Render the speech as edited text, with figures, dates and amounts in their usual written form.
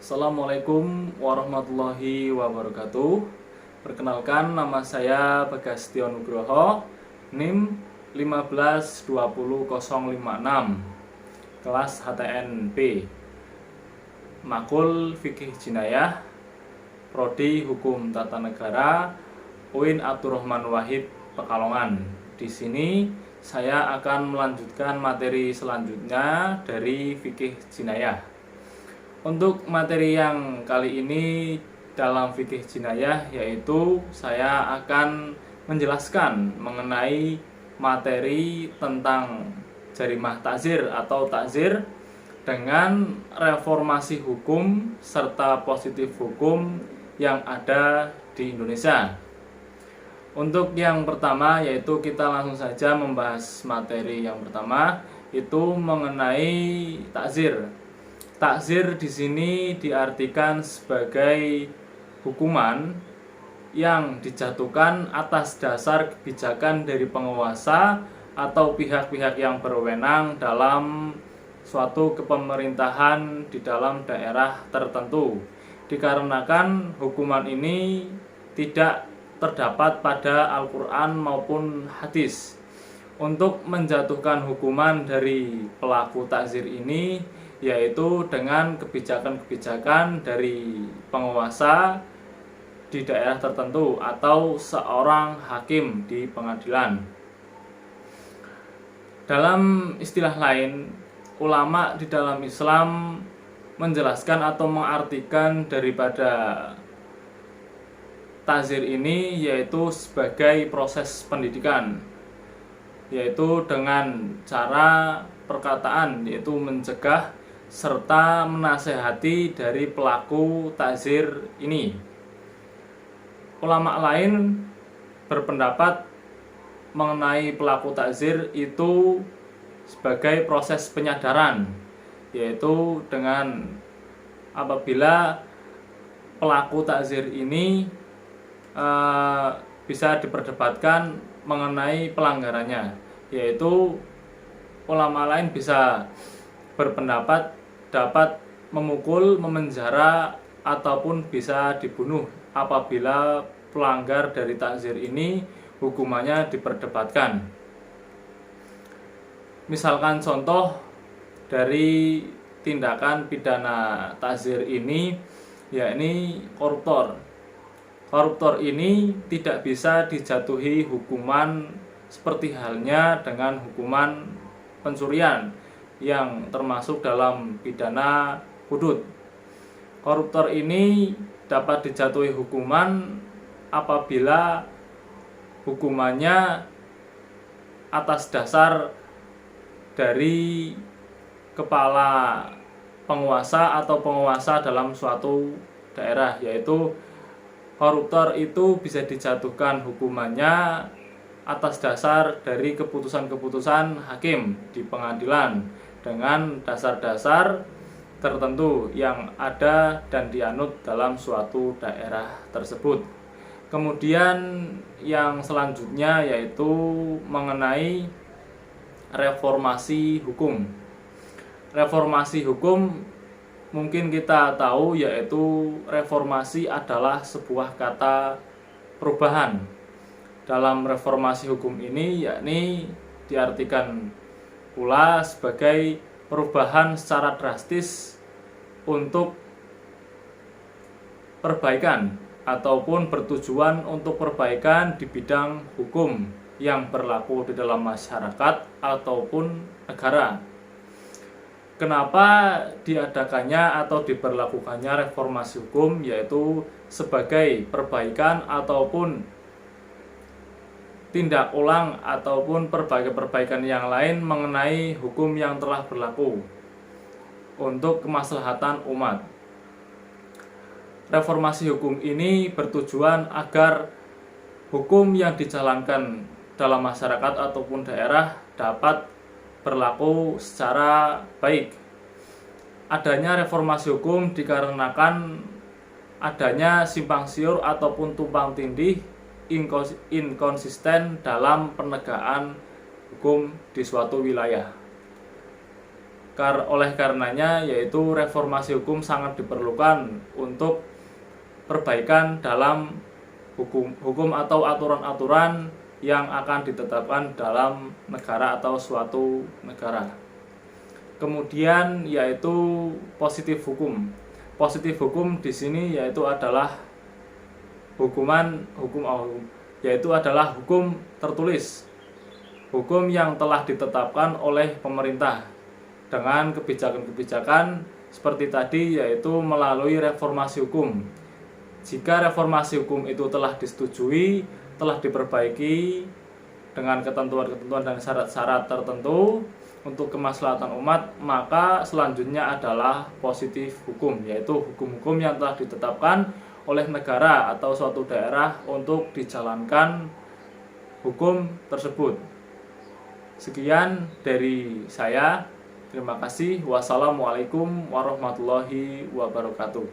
Assalamualaikum warahmatullahi wabarakatuh. Perkenalkan, nama saya Bagastion Nugroho, NIM 1520056, kelas HTNP, Makul Fikih Jinayah, Prodi Hukum Tata Negara, UIN Abdurrahman Wahid, Pekalongan. Di sini saya akan melanjutkan materi selanjutnya dari Fikih Jinayah. Untuk materi yang kali ini dalam fikih jinayah, yaitu saya akan menjelaskan mengenai materi tentang jarimah takzir atau takzir dengan reformasi hukum serta positif hukum yang ada di Indonesia. Untuk yang pertama, yaitu kita langsung saja membahas materi yang pertama, itu mengenai takzir. Takzir di sini diartikan sebagai hukuman yang dijatuhkan atas dasar kebijakan dari penguasa atau pihak-pihak yang berwenang dalam suatu kepemerintahan di dalam daerah tertentu. Dikarenakan hukuman ini tidak terdapat pada Al-Quran maupun hadis. Untuk menjatuhkan hukuman dari pelaku takzir ini, yaitu dengan kebijakan-kebijakan dari penguasa di daerah tertentu atau seorang hakim di pengadilan. Dalam istilah lain, ulama di dalam Islam menjelaskan atau mengartikan daripada takzir ini yaitu sebagai proses pendidikan, yaitu dengan cara perkataan, yaitu mencegah serta menasehati dari pelaku takzir ini. Ulama lain berpendapat mengenai pelaku takzir itu sebagai proses penyadaran, yaitu dengan apabila pelaku takzir ini bisa diperdebatkan mengenai pelanggarannya, yaitu ulama lain bisa berpendapat dapat memukul, memenjara, ataupun bisa dibunuh apabila pelanggar dari takzir ini hukumannya diperdebatkan. Misalkan contoh dari tindakan pidana takzir ini, yakni koruptor. Koruptor ini tidak bisa dijatuhi hukuman seperti halnya dengan hukuman pencurian yang termasuk dalam pidana hudud. Koruptor ini dapat dijatuhi hukuman apabila hukumannya atas dasar dari kepala penguasa atau penguasa dalam suatu daerah, yaitu koruptor itu bisa dijatuhkan hukumannya atas dasar dari keputusan-keputusan hakim di pengadilan dengan dasar-dasar tertentu yang ada dan dianut dalam suatu daerah tersebut. Kemudian yang selanjutnya yaitu mengenai reformasi hukum. Reformasi hukum mungkin kita tahu, yaitu reformasi adalah sebuah kata perubahan. Dalam reformasi hukum ini yakni diartikan pula sebagai perubahan secara drastis untuk perbaikan ataupun bertujuan untuk perbaikan di bidang hukum yang berlaku di dalam masyarakat ataupun negara. Kenapa diadakannya atau diberlakukannya reformasi hukum, yaitu sebagai perbaikan ataupun tindak ulang ataupun perbaikan yang lain mengenai hukum yang telah berlaku untuk kemaslahatan umat. Reformasi hukum ini bertujuan agar hukum yang dijalankan dalam masyarakat ataupun daerah dapat berlaku secara baik. Adanya reformasi hukum dikarenakan adanya simpang siur ataupun tumpang tindih inkonsisten dalam penegakan hukum di suatu wilayah. Oleh karenanya yaitu reformasi hukum sangat diperlukan untuk perbaikan dalam hukum atau aturan-aturan yang akan ditetapkan dalam negara atau suatu negara. Kemudian yaitu positif hukum. Positif hukum di sini yaitu adalah hukum tertulis. Hukum yang telah ditetapkan oleh pemerintah dengan kebijakan-kebijakan seperti tadi, yaitu melalui reformasi hukum. Jika reformasi hukum itu telah disetujui, telah diperbaiki dengan ketentuan-ketentuan dan syarat-syarat tertentu untuk kemaslahatan umat, maka selanjutnya adalah positif hukum, yaitu hukum-hukum yang telah ditetapkan oleh negara atau suatu daerah untuk dijalankan hukum tersebut. Sekian dari saya. Terima kasih. Wassalamualaikum warahmatullahi wabarakatuh.